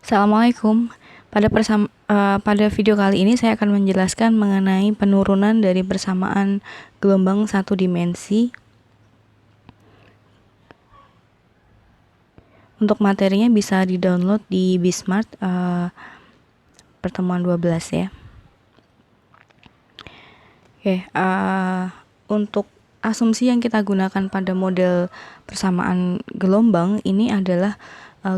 Assalamualaikum. Pada video kali ini saya akan menjelaskan mengenai penurunan dari persamaan gelombang satu dimensi. Untuk materinya bisa di-download di Bismart pertemuan 12 ya. Untuk asumsi yang kita gunakan pada model persamaan gelombang ini adalah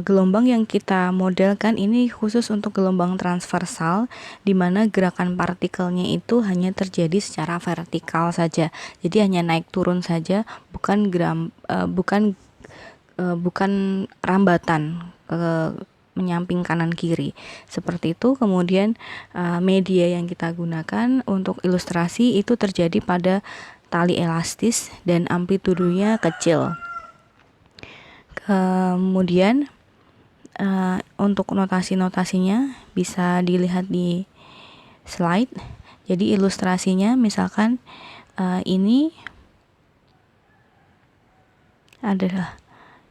gelombang yang kita modelkan ini khusus untuk gelombang transversal, di mana gerakan partikelnya itu hanya terjadi secara vertikal saja. Jadi hanya naik turun saja, bukan rambatan ke menyamping kanan kiri seperti itu. Kemudian media yang kita gunakan untuk ilustrasi itu terjadi pada tali elastis dan amplitudenya kecil. Kemudian untuk notasinya bisa dilihat di slide. Jadi ilustrasinya misalkan ini adalah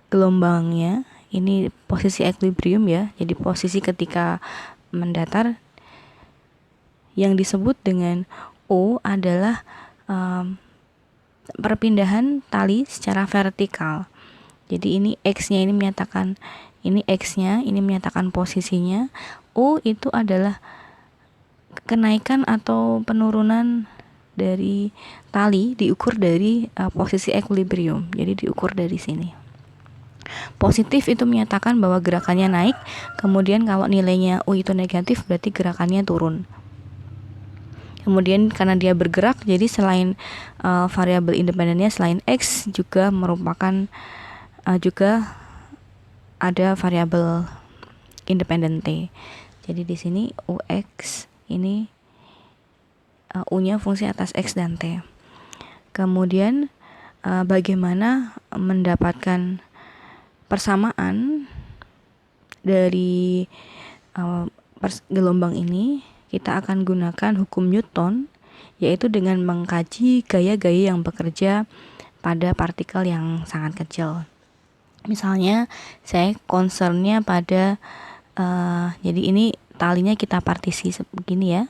gelombangnya, ini posisi equilibrium ya, jadi posisi ketika mendatar. Yang disebut dengan O adalah perpindahan tali secara vertikal. Jadi ini X-nya ini menyatakan ini X-nya, ini menyatakan posisinya. O itu adalah kenaikan atau penurunan dari tali diukur dari posisi equilibrium. Jadi diukur dari sini. Positif itu menyatakan bahwa gerakannya naik, kemudian kalau nilainya U itu negatif berarti gerakannya turun. Kemudian karena dia bergerak, jadi selain variabel independennya selain X juga merupakan juga ada variabel independen T. Jadi di sini UX ini U-nya fungsi atas X dan T. Kemudian bagaimana mendapatkan persamaan dari gelombang ini? Kita akan gunakan hukum Newton, yaitu dengan mengkaji gaya-gaya yang bekerja pada partikel yang sangat kecil. Misalnya saya concernnya pada jadi ini talinya kita partisi begini ya,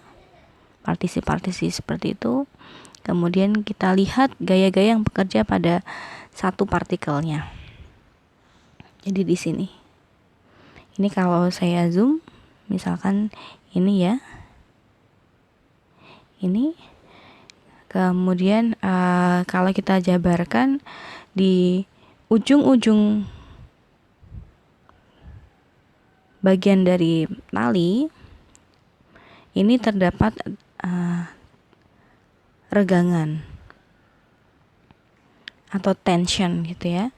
partisi seperti itu. Kemudian kita lihat gaya-gaya yang bekerja pada satu partikelnya. Jadi di sini. Ini kalau saya zoom, misalkan ini ya. Ini. Kemudian kalau kita jabarkan di ujung-ujung bagian dari tali ini terdapat regangan atau tension gitu ya.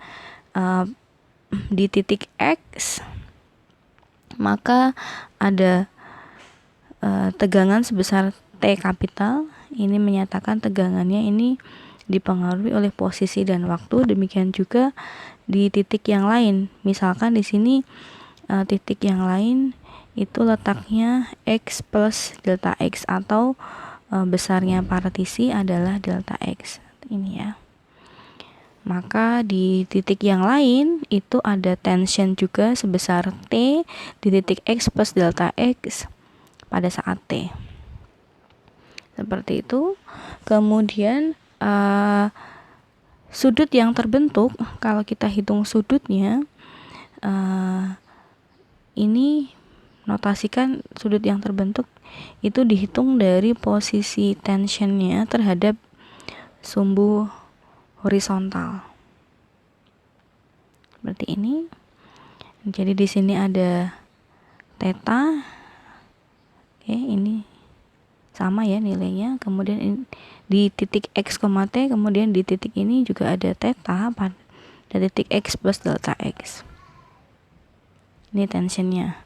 Di titik X maka ada tegangan sebesar T kapital. Ini menyatakan tegangannya ini dipengaruhi oleh posisi dan waktu. Demikian juga di titik yang lain. Misalkan di sini titik yang lain itu letaknya X plus delta X atau besarnya partisi adalah delta X. Ini ya. Maka di titik yang lain itu ada tension juga sebesar T di titik X plus delta X pada saat T. Seperti itu. Kemudian sudut yang terbentuk, kalau kita hitung sudutnya, ini notasikan sudut yang terbentuk itu dihitung dari posisi tensionnya terhadap sumbu horizontal. Seperti ini. Jadi di sini ada theta. Oke, ini sama ya nilainya. Kemudian di titik X, T, kemudian di titik ini juga ada theta pada titik X plus delta X. Ini tensionnya.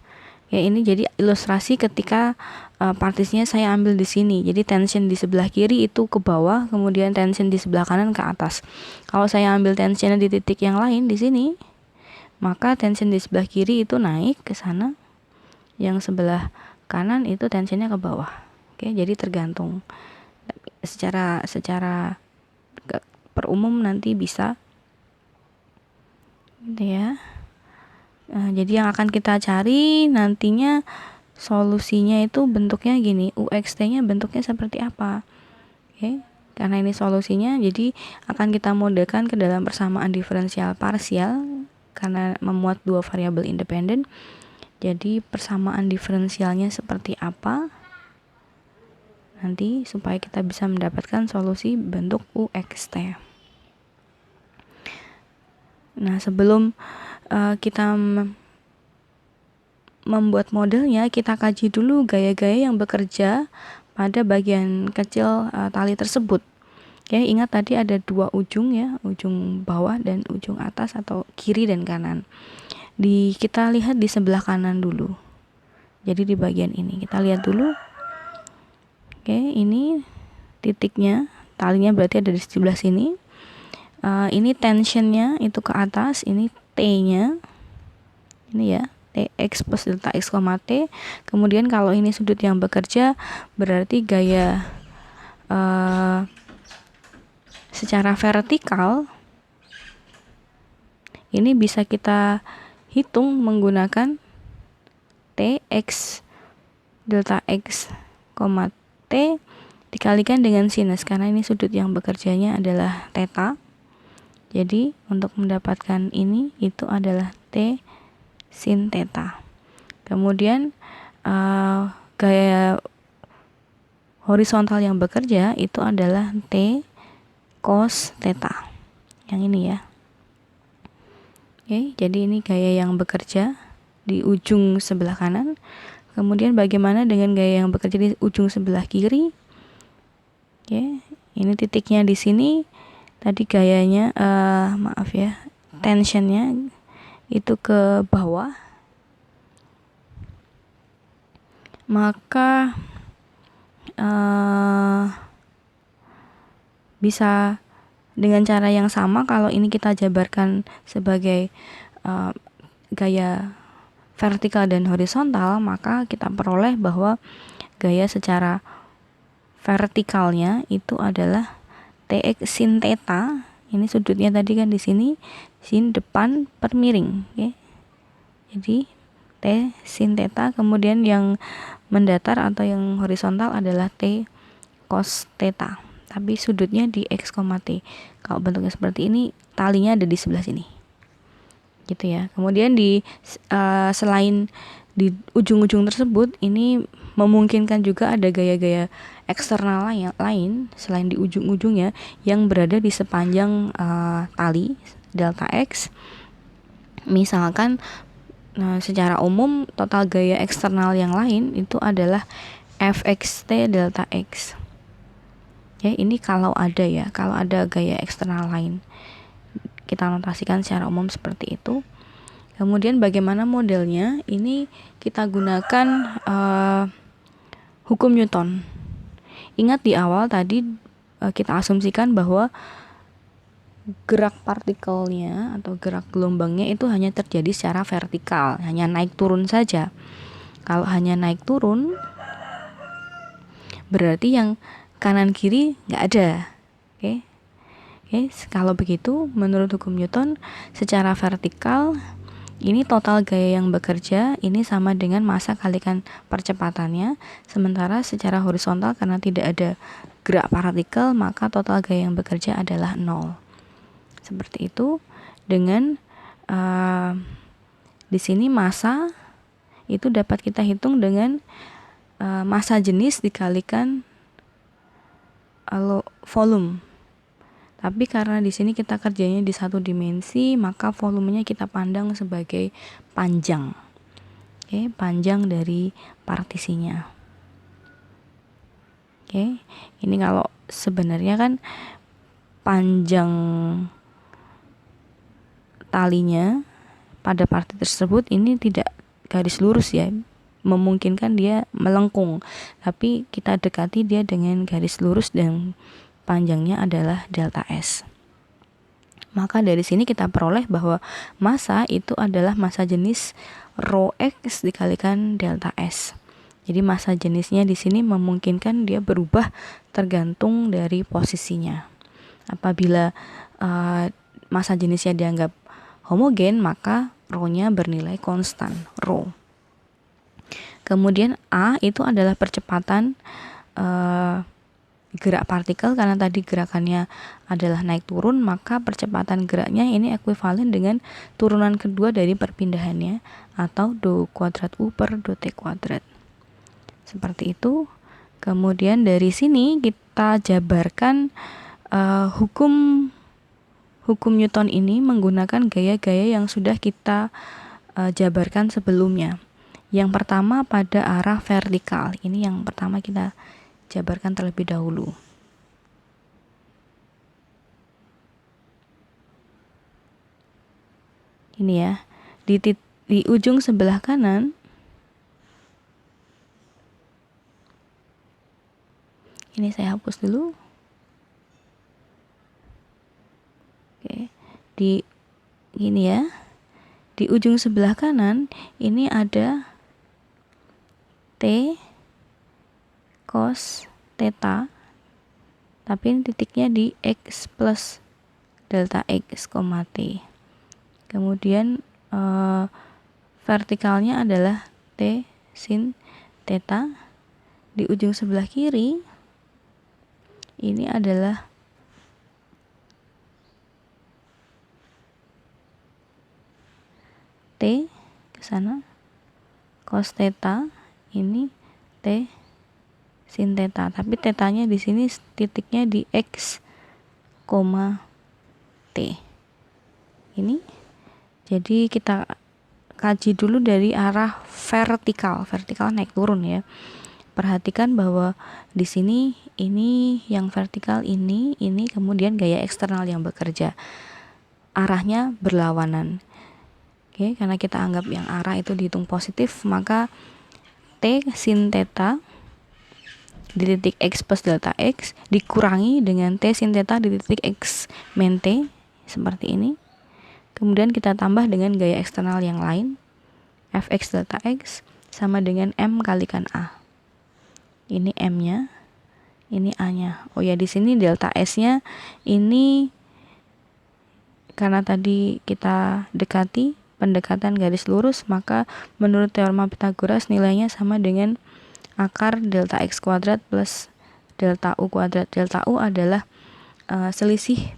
Ya, ini jadi ilustrasi ketika partisinya saya ambil di sini. Jadi tension di sebelah kiri itu ke bawah, kemudian tension di sebelah kanan ke atas. Kalau saya ambil tensionnya di titik yang lain di sini, maka tension di sebelah kiri itu naik ke sana. Yang sebelah kanan itu tensionnya ke bawah. Oke, jadi tergantung. Secara per umum nanti bisa gitu ya. Jadi yang akan kita cari nantinya solusinya itu bentuknya gini, UXT-nya bentuknya seperti apa. Oke. Karena ini solusinya, jadi akan kita modelkan ke dalam persamaan diferensial parsial karena memuat dua variabel independen. Jadi persamaan diferensialnya seperti apa nanti supaya kita bisa mendapatkan solusi bentuk UXT. Nah, sebelum kita membuat modelnya, kita kaji dulu gaya-gaya yang bekerja pada bagian kecil tali tersebut. Oke, ingat tadi ada dua ujung ya, ujung bawah dan ujung atas atau kiri dan kanan. Kita lihat di sebelah kanan dulu. Jadi di bagian ini kita lihat dulu. Oke, ini titiknya, talinya berarti ada di sebelah sini. Ini tensionnya itu ke atas, ini T-nya. Ini ya, Tx plus delta x, T. Kemudian kalau ini sudut yang bekerja berarti gaya secara vertikal ini bisa kita hitung menggunakan Tx delta x, T dikalikan dengan sinus karena ini sudut yang bekerjanya adalah theta. Jadi untuk mendapatkan ini itu adalah T sin theta. Kemudian gaya horizontal yang bekerja itu adalah T cos theta. Yang ini ya. Oke, jadi ini gaya yang bekerja di ujung sebelah kanan. Kemudian bagaimana dengan gaya yang bekerja di ujung sebelah kiri? Oke, ini titiknya di sini. Tadi gayanya tensionnya itu ke bawah. Maka bisa dengan cara yang sama kalau ini kita jabarkan sebagai gaya vertikal dan horizontal, maka kita peroleh bahwa gaya secara vertikalnya itu adalah Tx sin theta. Ini sudutnya tadi kan di sini sin depan per miring, ya. Jadi T sin theta, kemudian yang mendatar atau yang horizontal adalah T cos theta. Tapi sudutnya di x, T. Kalau bentuknya seperti ini, talinya ada di sebelah sini. Gitu ya. Kemudian selain di ujung-ujung tersebut, ini memungkinkan juga ada gaya-gaya eksternal lain selain di ujung-ujungnya yang berada di sepanjang tali delta x. Misalkan secara umum total gaya eksternal yang lain itu adalah fxt delta x. Ya, ini kalau ada gaya eksternal lain. Kita notasikan secara umum seperti itu. Kemudian bagaimana modelnya? Ini kita gunakan hukum Newton. Ingat di awal tadi kita asumsikan bahwa gerak partikelnya atau gerak gelombangnya itu hanya terjadi secara vertikal, hanya naik turun saja. Kalau hanya naik turun, berarti yang kanan kiri nggak ada. Oke, kalau begitu menurut hukum Newton secara vertikal ini total gaya yang bekerja ini sama dengan massa kalikan percepatannya. Sementara secara horizontal karena tidak ada gerak partikel, maka total gaya yang bekerja adalah 0. Seperti itu. Dengan di sini massa itu dapat kita hitung dengan massa jenis dikalikan volume. Tapi karena di sini kita kerjanya di satu dimensi, maka volumenya kita pandang sebagai panjang. Oke, panjang dari partisinya. Oke, ini kalau sebenarnya kan panjang talinya pada parti tersebut ini tidak garis lurus ya, memungkinkan dia melengkung. Tapi kita dekati dia dengan garis lurus dan panjangnya adalah delta S. Maka dari sini kita peroleh bahwa massa itu adalah massa jenis rho X dikalikan delta S. Jadi massa jenisnya di sini memungkinkan dia berubah tergantung dari posisinya. Apabila massa jenisnya dianggap homogen, maka rho-nya bernilai konstan, rho. Kemudian A itu adalah percepatan gerak partikel, karena tadi gerakannya adalah naik turun, maka percepatan geraknya ini ekuivalen dengan turunan kedua dari perpindahannya, atau do kuadrat U per do T kuadrat. Seperti itu. Kemudian dari sini kita jabarkan hukum Newton ini menggunakan gaya-gaya yang sudah kita jabarkan sebelumnya. Yang pertama pada arah vertikal. Ini yang pertama kita jabarkan terlebih dahulu. Ini ya, di ujung sebelah kanan ini saya hapus dulu. Oke, ini ya, di ujung sebelah kanan ini ada T cos theta, tapi ini titiknya di X plus delta X, T. Kemudian vertikalnya adalah T sin theta. Di ujung sebelah kiri ini adalah T ke sana cos theta, ini T sin theta, tapi tetanya di sini titiknya di X, T. Ini jadi kita kaji dulu dari arah vertikal naik turun ya. Perhatikan bahwa di sini ini yang vertikal ini kemudian gaya eksternal yang bekerja. Arahnya berlawanan. Oke, karena kita anggap yang arah itu dihitung positif, maka T sin theta di titik X plus delta X dikurangi dengan T sin theta di titik X min T, seperti ini. Kemudian kita tambah dengan gaya eksternal yang lain, Fx delta X sama dengan M kalikan A. Ini M-nya, ini A-nya. Oh ya, di sini delta S-nya ini karena tadi kita dekati pendekatan garis lurus, maka menurut teorema Pythagoras nilainya sama dengan akar delta X kuadrat plus delta U kuadrat. Delta U adalah selisih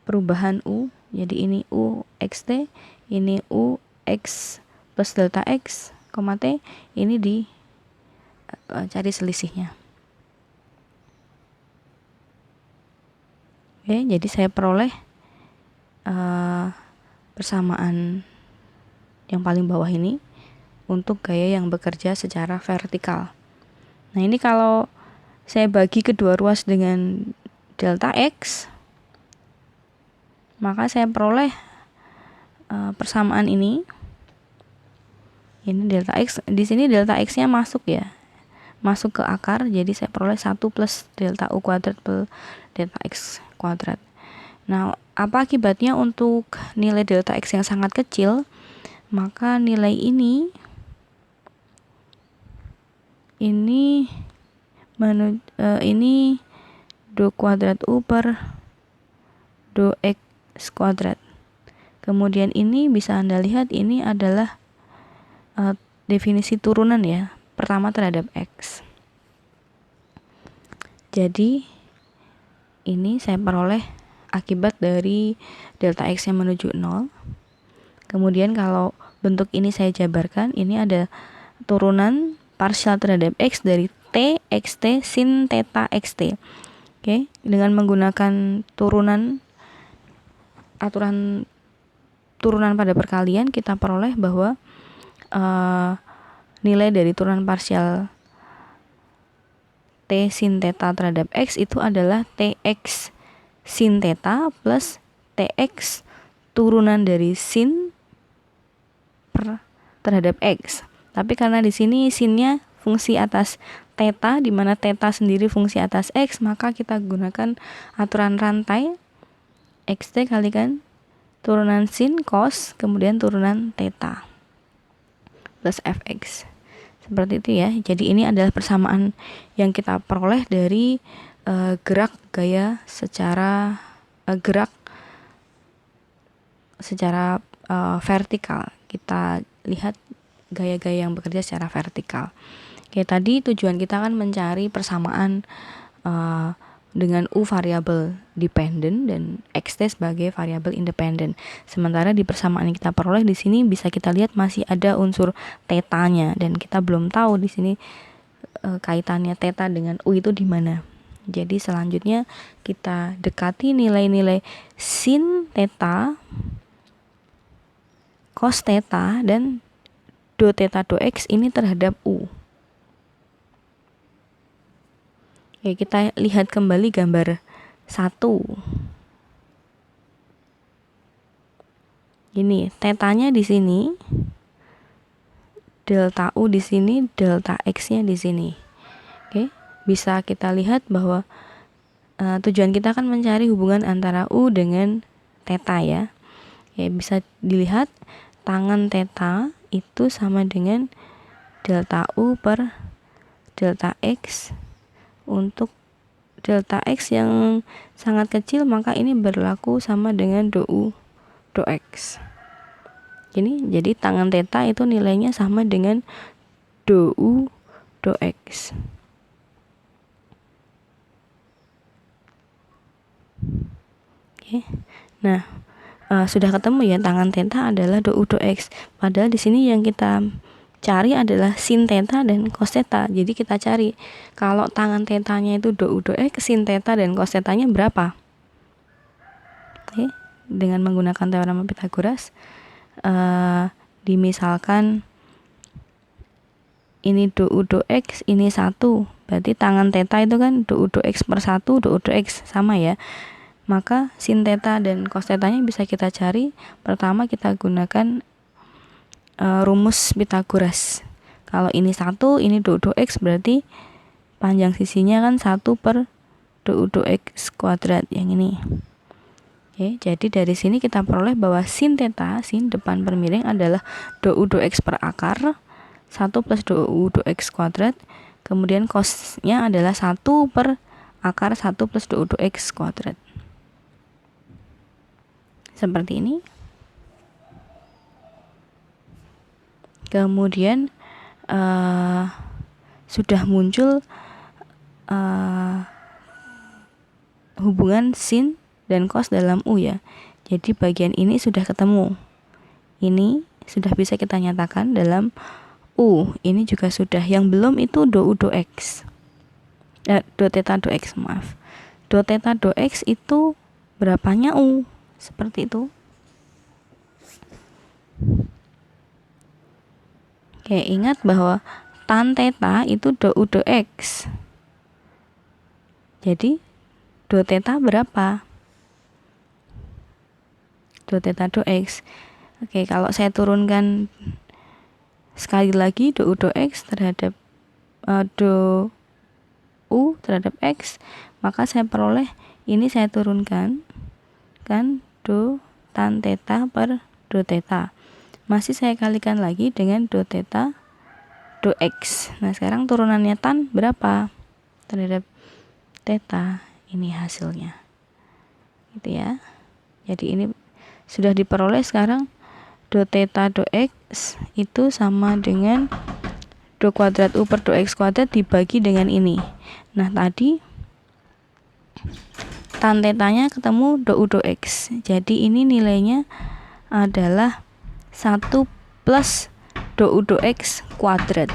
perubahan U. Jadi ini U xt, ini U X plus delta X, T, ini di cari selisihnya. Oke, jadi saya peroleh persamaan yang paling bawah ini untuk gaya yang bekerja secara vertikal. Nah, ini kalau saya bagi kedua ruas dengan delta X, maka saya peroleh persamaan ini. Ini delta X, di sini delta X-nya masuk ya. Masuk ke akar, jadi saya peroleh 1 plus delta U kuadrat per delta X kuadrat. Nah, apa akibatnya untuk nilai delta X yang sangat kecil? Maka nilai ini do kuadrat U per do X kuadrat. Kemudian ini bisa Anda lihat ini adalah definisi turunan ya, pertama terhadap X. Jadi ini saya peroleh akibat dari delta X yang menuju 0. Kemudian kalau bentuk ini saya jabarkan, ini ada turunan parsial terhadap X dari T xt sin theta xt. Oke, dengan menggunakan aturan turunan pada perkalian, kita peroleh bahwa nilai dari turunan parsial T sin theta terhadap X itu adalah Tx sin theta plus Tx turunan dari sin terhadap X. Tapi karena di sini sinnya fungsi atas theta, di mana theta sendiri fungsi atas X, maka kita gunakan aturan rantai xt kalikan turunan sin cos kemudian turunan theta plus fx. Seperti itu ya. Jadi ini adalah persamaan yang kita peroleh dari gerak vertikal. Kita lihat gaya-gaya yang bekerja secara vertikal. Oke, tadi tujuan kita kan mencari persamaan dengan U variabel dependent dan X sebagai variabel independen. Sementara di persamaan yang kita peroleh di sini bisa kita lihat masih ada unsur tetanya dan kita belum tahu di sini kaitannya teta dengan U itu di mana. Jadi selanjutnya kita dekati nilai-nilai sin teta, cos teta, dan do teta do X ini terhadap U. Oke, kita lihat kembali gambar 1. Ini tetanya di sini, delta U di sini, delta X-nya di sini. Oke, bisa kita lihat bahwa tujuan kita kan mencari hubungan antara U dengan teta ya. Oke, bisa dilihat tangan teta itu sama dengan delta U per delta X. Untuk delta X yang sangat kecil maka ini berlaku sama dengan do U do X. Ini jadi tangan teta itu nilainya sama dengan do U do X. Oke. Nah, sudah ketemu ya tangan teta adalah do U do X. Padahal di sini yang kita cari adalah sin teta dan cos teta. Jadi kita cari kalau tangan tetanya itu do U do X, sin teta dan cos tetanya berapa? Oke, dengan menggunakan teorema Pythagoras, dimisalkan ini do U do X, ini 1. Berarti tangan teta itu kan do U do X per 1, do U do X sama ya. Maka sin teta dan cos tetanya bisa kita cari. Pertama kita gunakan rumus Pythagoras. Kalau ini 1, ini do do X, berarti panjang sisinya kan 1 per do do X kuadrat yang ini. Oke, jadi dari sini kita peroleh bahwa sin teta, sin depan per miring adalah do U do X per akar 1 plus do U do X kuadrat. Kemudian cosnya adalah 1 per akar 1 plus do U do X kuadrat. Seperti ini. Kemudian sudah muncul hubungan sin dan cos dalam U ya. Jadi bagian ini sudah ketemu. Ini sudah bisa kita nyatakan dalam U. Ini juga sudah. Yang belum itu do U do X. Do teta do X, maaf. Do teta do X itu berapanya U? Seperti itu. Oke, ingat bahwa tan teta itu do U do X. Jadi do teta berapa? Do teta do X. Oke, kalau saya turunkan sekali lagi do U do X terhadap do U terhadap X, maka saya peroleh ini saya turunkan kan do tan teta per do teta. Masih saya kalikan lagi dengan do teta do X. Nah, sekarang turunannya tan berapa terhadap teta? Ini hasilnya. Gitu ya. Jadi ini sudah diperoleh sekarang do teta do X itu sama dengan do kuadrat U per do X kuadrat dibagi dengan ini. Nah, tadi tan tetanya ketemu do U do X. Jadi ini nilainya adalah 1 plus do U do X kuadrat.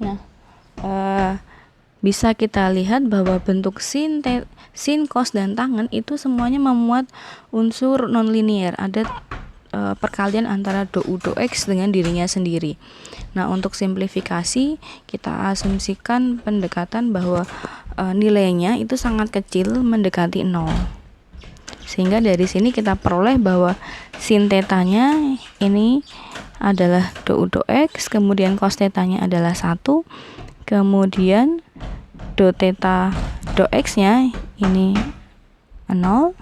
Nah, bisa kita lihat bahwa bentuk sin, cos, dan tangen itu semuanya memuat unsur nonlinier. Ada perkalian antara do U do X dengan dirinya sendiri. Nah, untuk simplifikasi kita asumsikan pendekatan bahwa nilainya itu sangat kecil mendekati 0. Sehingga dari sini kita peroleh bahwa sin tetanya ini adalah do U do X, kemudian cos tetanya adalah 1, kemudian do teta do X nya ini 0,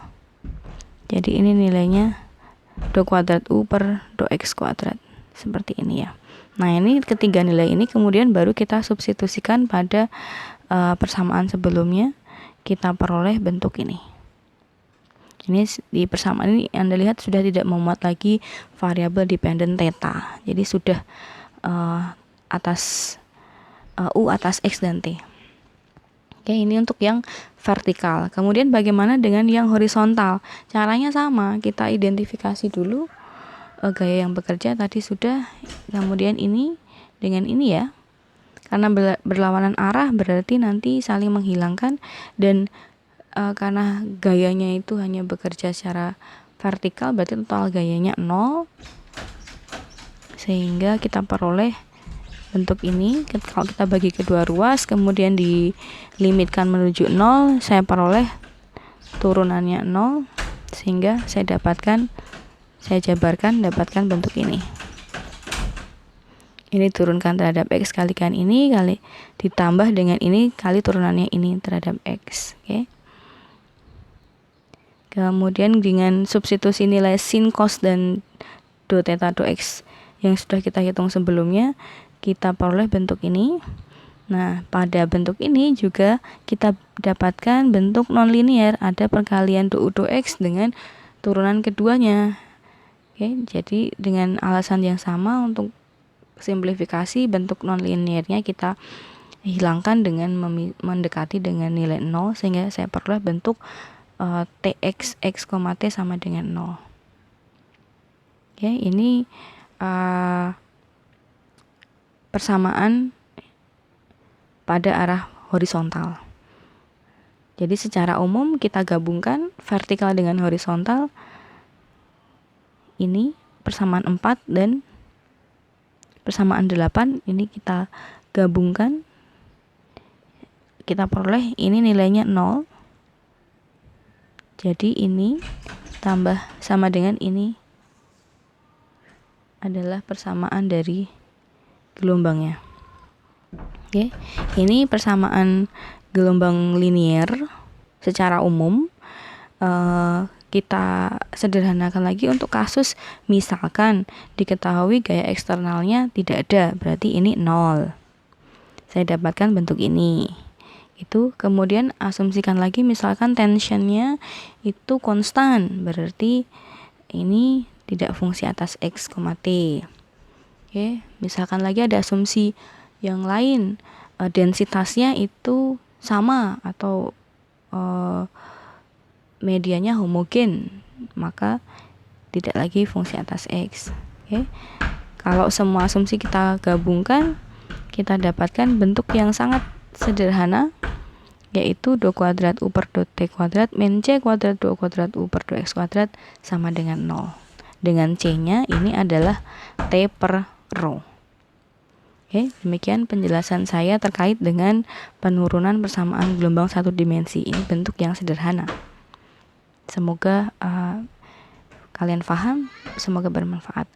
Jadi ini nilainya do kuadrat U per do X kuadrat. Seperti ini ya. Nah, ini ketiga nilai ini kemudian baru kita substitusikan pada persamaan sebelumnya, kita peroleh bentuk ini. Ini di persamaan ini Anda lihat sudah tidak memuat lagi variabel dependent theta. Jadi sudah U atas X dan T. Oke, ini untuk yang vertikal. Kemudian bagaimana dengan yang horizontal? Caranya sama, kita identifikasi dulu gaya yang bekerja tadi sudah. Kemudian ini dengan ini ya. Karena berlawanan arah berarti nanti saling menghilangkan, dan karena gayanya itu hanya bekerja secara vertikal berarti total gayanya 0. Sehingga kita peroleh bentuk ini. Kalau kita bagi kedua ruas kemudian dilimitkan menuju 0, saya peroleh turunannya 0, sehingga saya jabarkan dapatkan bentuk ini. Ini turunkan terhadap X kalikan ini kali ditambah dengan ini kali turunannya ini terhadap X. Oke. Kemudian dengan substitusi nilai sin, cos, dan do theta do X yang sudah kita hitung sebelumnya, kita peroleh bentuk ini. Nah, pada bentuk ini juga kita dapatkan bentuk nonlinear, ada perkalian do U do X dengan turunan keduanya. Oke, jadi dengan alasan yang sama untuk simplifikasi bentuk nonlinearnya kita hilangkan dengan mendekati dengan nilai 0, sehingga saya peroleh bentuk Tx x, T sama dengan 0. Oke, ini persamaan pada arah horizontal. Jadi secara umum kita gabungkan vertikal dengan horizontal. Ini persamaan 4 dan persamaan 8 ini kita gabungkan. Kita peroleh ini nilainya 0. Jadi ini tambah sama dengan ini adalah persamaan dari gelombangnya. Oke, ini persamaan gelombang linier secara umum. Kita sederhanakan lagi untuk kasus misalkan diketahui gaya eksternalnya tidak ada, berarti ini 0. Saya dapatkan bentuk ini. Itu kemudian asumsikan lagi misalkan tensionnya itu konstan, berarti ini tidak fungsi atas X, T. Oke, misalkan lagi ada asumsi yang lain, densitasnya itu sama atau medianya homogen, maka tidak lagi fungsi atas X. Oke. Kalau semua asumsi kita gabungkan, kita dapatkan bentuk yang sangat sederhana, yaitu do kuadrat U per do T kuadrat min C kuadrat do kuadrat U per do X kuadrat sama dengan 0. Dengan C-nya ini adalah T per rho. Oke, demikian penjelasan saya terkait dengan penurunan persamaan gelombang satu dimensi. Ini bentuk yang sederhana. Semoga kalian paham, semoga bermanfaat.